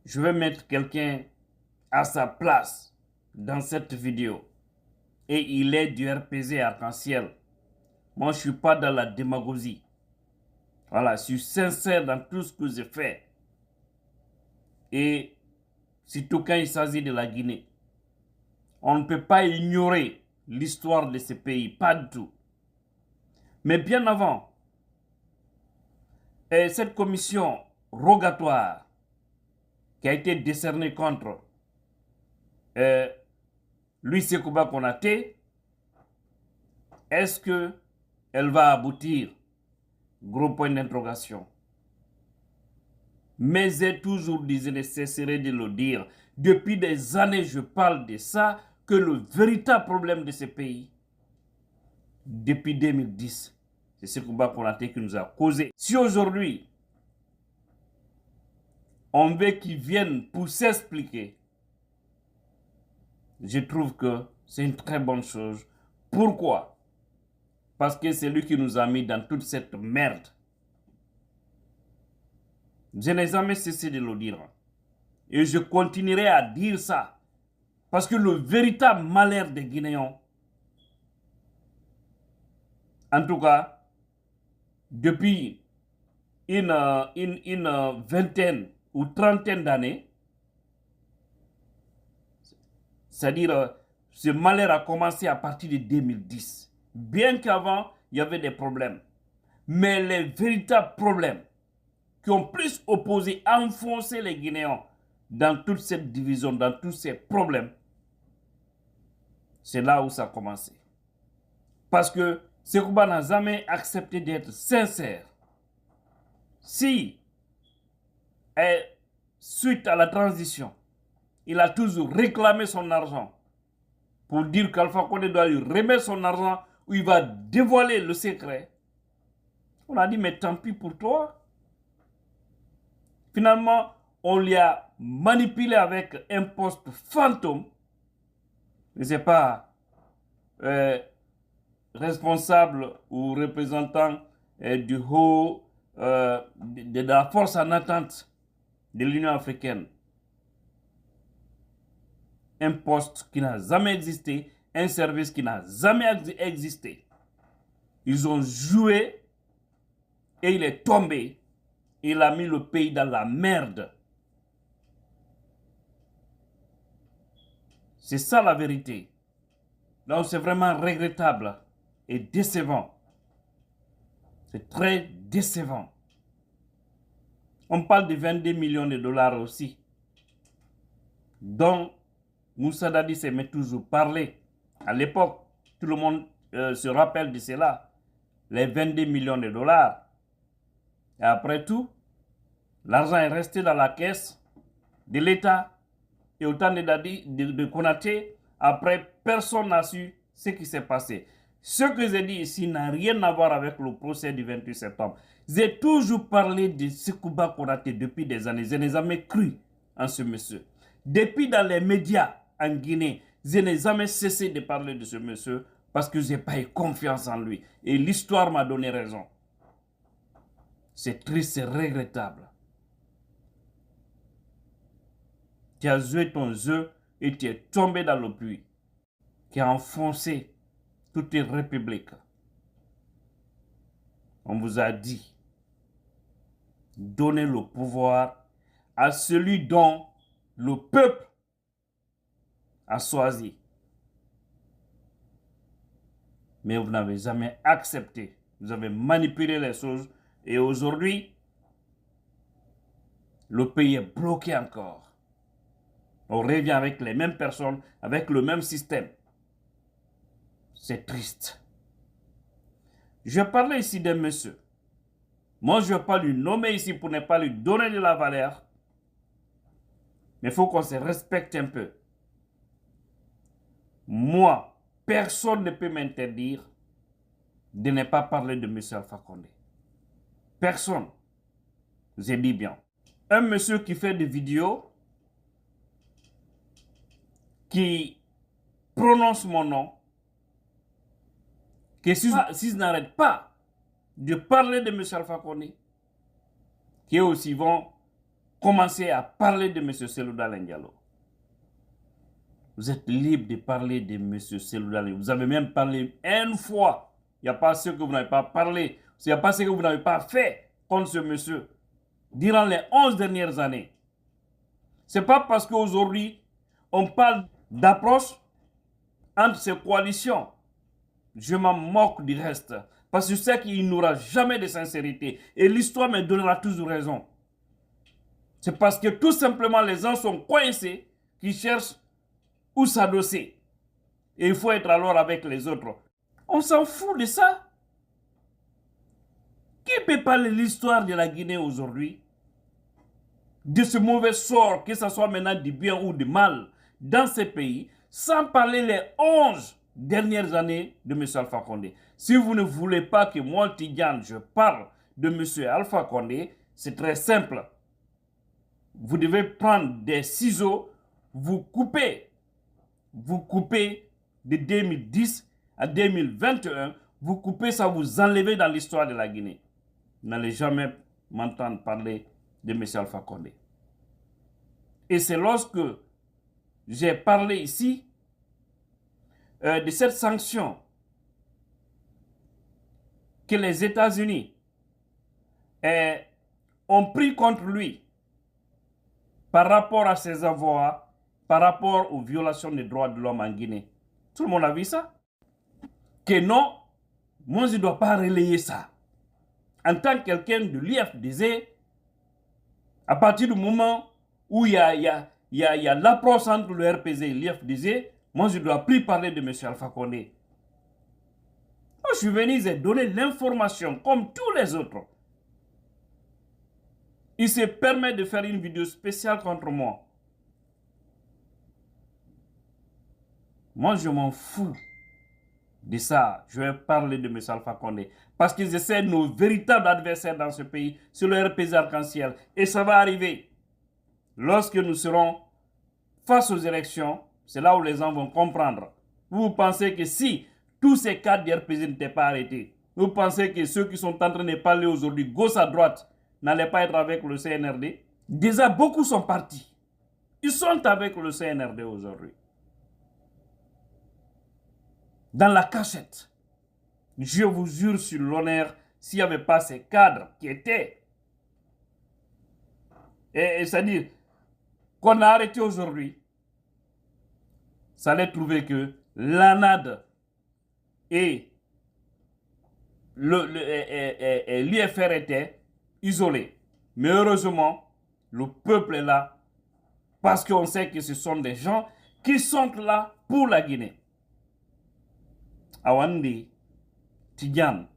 je vais mettre quelqu'un à sa place dans cette vidéo. Et il est du RPZ Arc-en-Ciel. Moi, je ne suis pas dans la démagogie. Voilà, je suis sincère dans tout ce que je fais. Et surtout quand il s'agit de la Guinée. On ne peut pas ignorer l'histoire de ce pays, pas du tout. Mais bien avant, cette commission rogatoire qui a été décernée contre Louis Sekouba Konaté, est-ce qu'elle va aboutir? Gros point d'interrogation. Mais j'ai toujours dit, je ne cesserai de le dire, depuis des années je parle de ça, que le véritable problème de ce pays, depuis 2010, c'est Sekouba Konaté qui nous a causé. Si aujourd'hui, on veut qu'ils viennent pour s'expliquer, je trouve que c'est une très bonne chose. Pourquoi? Parce que c'est lui qui nous a mis dans toute cette merde. Je n'ai jamais cessé de le dire. Et je continuerai à dire ça. Parce que le véritable malheur des Guinéens, en tout cas, depuis une vingtaine ou trentaine d'années, c'est-à-dire ce malheur a commencé à partir de 2010. Bien qu'avant, il y avait des problèmes. Mais les véritables problèmes qui ont plus opposé, enfoncé les Guinéens dans toute cette division, dans tous ces problèmes, c'est là où ça a commencé. Parce que Sekouba n'a jamais accepté d'être sincère. Si, suite à la transition, il a toujours réclamé son argent pour dire qu'Alpha Condé doit lui remettre son argent ou il va dévoiler le secret, on a dit mais tant pis pour toi. Finalement, on lui a manipulé avec un poste fantôme. Je ne sais pas, responsable ou représentant du haut de la force en attente de l'Union africaine. Un poste qui n'a jamais existé, un service qui n'a jamais existé. Ils ont joué et il est tombé. Il a mis le pays dans la merde. C'est ça la vérité. Donc c'est vraiment regrettable et décevant. C'est très décevant. On parle de 22 millions de dollars aussi, dont Moussa Dadi s'aimait toujours parler. À l'époque, tout le monde se rappelle de cela. Les 22 millions de dollars. Et après tout, l'argent est resté dans la caisse de l'État. Et au temps de Dadi, de Konaté, après, personne n'a su ce qui s'est passé. Ce que j'ai dit ici n'a rien à voir avec le procès du 28 septembre. J'ai toujours parlé de Sekouba Konaté depuis des années. Je n'ai jamais cru en ce monsieur. Depuis dans les médias en Guinée, je n'ai jamais cessé de parler de ce monsieur parce que je n'ai pas eu confiance en lui. Et l'histoire m'a donné raison. C'est triste, c'est regrettable. Tu as joué ton jeu et tu es tombé dans le puits qui a enfoncé toute une république. On vous a dit, donnez le pouvoir à celui dont le peuple a choisi. Mais vous n'avez jamais accepté. Vous avez manipulé les choses et aujourd'hui, le pays est bloqué encore. On revient avec les mêmes personnes, avec le même système. C'est triste. Je parlais ici d'un monsieur. Moi, je ne vais pas lui nommer ici pour ne pas lui donner de la valeur. Mais il faut qu'on se respecte un peu. Moi, personne ne peut m'interdire de ne pas parler de M. Alpha Condé. Personne. J'ai dit bien. Un monsieur qui fait des vidéos, qui prononce mon nom, que si je n'arrête pas de parler de M. Alpha Condé, qui aussi vont commencé à parler de M. Selouda Diallo. Vous êtes libre de parler de M. Selouda Diallo. Vous avez même parlé une fois. Il n'y a pas ce que vous n'avez pas parlé. Il n'y a pas ce que vous n'avez pas fait contre ce monsieur durant les 11 dernières années. Ce n'est pas parce qu'aujourd'hui, on parle d'approche entre ces coalitions. Je m'en moque du reste. Parce que je sais qu'il n'y aura jamais de sincérité. Et l'histoire me donnera toujours raison. C'est parce que tout simplement les gens sont coincés, qui cherchent où s'adosser. Et il faut être alors avec les autres. On s'en fout de ça. Qui peut parler de l'histoire de la Guinée aujourd'hui? De ce mauvais sort, que ce soit maintenant du bien ou du mal, dans ces pays, sans parler les 11 dernières années de M. Alpha Condé. Si vous ne voulez pas que moi, Tidjane, je parle de M. Alpha Condé, c'est très simple. Vous devez prendre des ciseaux, vous coupez de 2010 à 2021, vous coupez ça, vous enlevez dans l'histoire de la Guinée. Vous n'allez jamais m'entendre parler de M. Alpha Condé. Et c'est lorsque j'ai parlé ici de cette sanction que les États-Unis ont pris contre lui par rapport à ses avoirs, par rapport aux violations des droits de l'homme en Guinée. Tout le monde a vu ça? Que non, moi je ne dois pas relayer ça. En tant que quelqu'un de l'IFDZ, à partir du moment où il y a l'approche entre le RPZ et l'IFDZ, moi je ne dois plus parler de M. Alpha Condé. Moi je suis venu et donner l'information comme tous les autres. Il se permet de faire une vidéo spéciale contre moi. Moi je m'en fous de ça. Je vais parler de M. Alpha Condé. Parce que je sais nos véritables adversaires dans ce pays, c'est le RPZ Arc-en-Ciel. Et ça va arriver. Lorsque nous serons face aux élections, c'est là où les gens vont comprendre. Vous pensez que si tous ces cadres du RPZ n'étaient pas arrêtés, vous pensez que ceux qui sont en train de parler aujourd'hui, gauche à droite, n'allaient pas être avec le CNRD? Déjà, beaucoup sont partis. Ils sont avec le CNRD aujourd'hui. Dans la cachette. Je vous jure sur l'honneur, s'il n'y avait pas ces cadres qui étaient, c'est-à-dire qu'on a arrêté aujourd'hui, ça allait trouver que l'ANAD et l'UFR étaient isolés. Mais heureusement, le peuple est là parce qu'on sait que ce sont des gens qui sont là pour la Guinée. Awandi, Tidjane,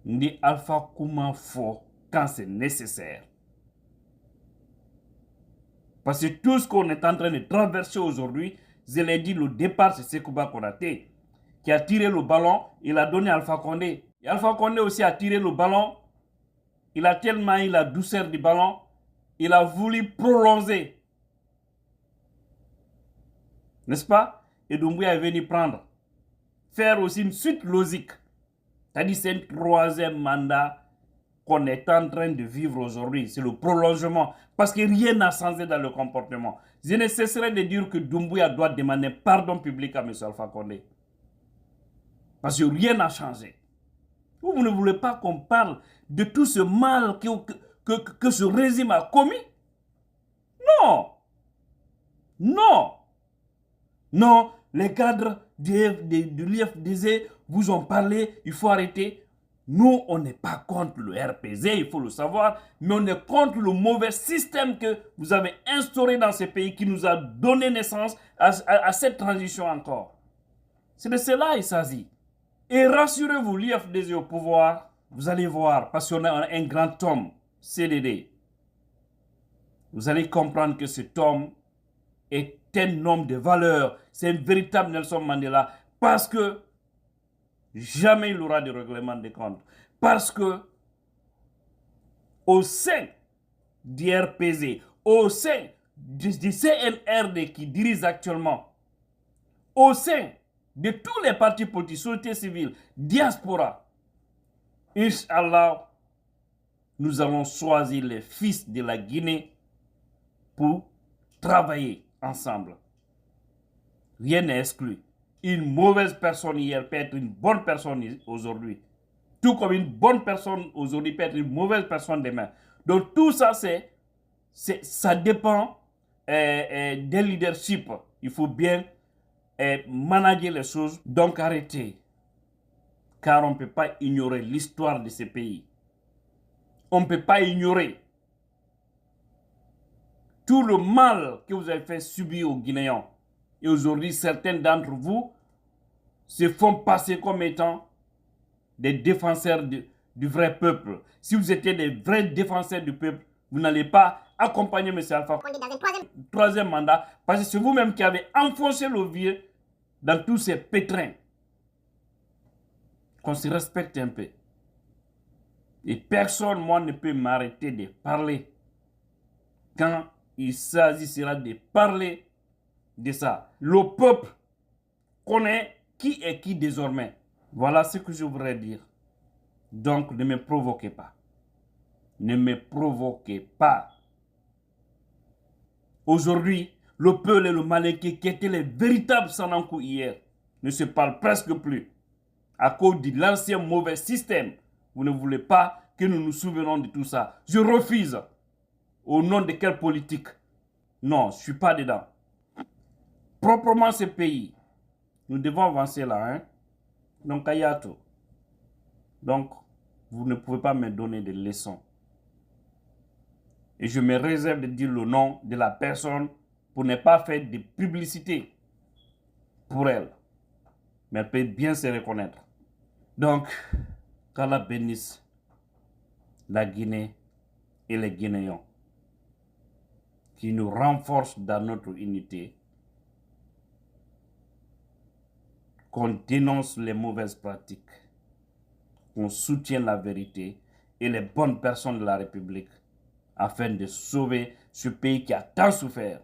Ndi Alpha Kouma fort quand c'est nécessaire. Parce que tout ce qu'on est en train de traverser aujourd'hui, je l'ai dit, le départ, c'est Sekouba Konaté qui a tiré le ballon, il a donné à Alpha Condé. Et Alpha Condé aussi a tiré le ballon, il a tellement eu la douceur du ballon, il a voulu prolonger. N'est-ce pas? Et Doumbouya est venu prendre. Faire aussi une suite logique. C'est-à-dire c'est un troisième mandat qu'on est en train de vivre aujourd'hui. C'est le prolongement. Parce que rien n'a changé dans le comportement. Je ne cesserai de dire que Doumbouya doit demander pardon public à M. Alpha Condé. Parce que rien n'a changé. Vous ne voulez pas qu'on parle de tout ce mal que ce régime a commis? Non. Non. Non, les cadres de l'IFDZ vous ont parlé, il faut arrêter. Nous, on n'est pas contre le RPZ, il faut le savoir, mais on est contre le mauvais système que vous avez instauré dans ce pays qui nous a donné naissance à cette transition encore. C'est de cela il s'agit. Et rassurez-vous, l'IFDZ au pouvoir, vous allez voir, parce qu'on a un grand homme, CDD. Vous allez comprendre que cet homme est un homme de valeur. C'est un véritable Nelson Mandela. Parce que jamais il aura de règlement de compte. Parce que au sein du RPZ, au sein du CNRD qui dirige actuellement, au sein de tous les partis politiques, société civile, diaspora, Inch'Allah, nous allons choisir les fils de la Guinée pour travailler ensemble. Rien n'est exclu. Une mauvaise personne hier peut être une bonne personne aujourd'hui. Tout comme une bonne personne aujourd'hui peut être une mauvaise personne demain. Donc tout ça, ça dépend des leaderships. Il faut bien manager les choses. Donc arrêtez. Car on ne peut pas ignorer l'histoire de ces pays. On ne peut pas ignorer tout le mal que vous avez fait subir aux Guinéens. Et aujourd'hui, certains d'entre vous se font passer comme étant des défenseurs du vrai peuple. Si vous étiez des vrais défenseurs du peuple, vous n'allez pas accompagner M. Alpha Condé dans un troisième mandat, parce que c'est vous-même qui avez enfoncé le vieux dans tous ces pétrins. Qu'on se respecte un peu. Et personne, moi, ne peut m'arrêter de parler quand il s'agissera de parler de ça. Le peuple connaît qui est qui désormais. Voilà ce que je voudrais dire. Donc, ne me provoquez pas. Ne me provoquez pas. Aujourd'hui, le Peul et le Malinké, qui étaient les véritables Sanankou hier, ne se parlent presque plus. À cause de l'ancien mauvais système. Vous ne voulez pas que nous nous souvenions de tout ça. Je refuse. Au nom de quelle politique? Non, je ne suis pas dedans. Proprement ce pays. Nous devons avancer là. Hein? Donc, Ayato. Donc, vous ne pouvez pas me donner des leçons. Et je me réserve de dire le nom de la personne pour ne pas faire de publicité pour elle. Mais elle peut bien se reconnaître. Donc, qu'Allah bénisse la Guinée et les Guinéens, qui nous renforcent dans notre unité, qu'on dénonce les mauvaises pratiques, qu'on soutienne la vérité et les bonnes personnes de la République afin de sauver ce pays qui a tant souffert.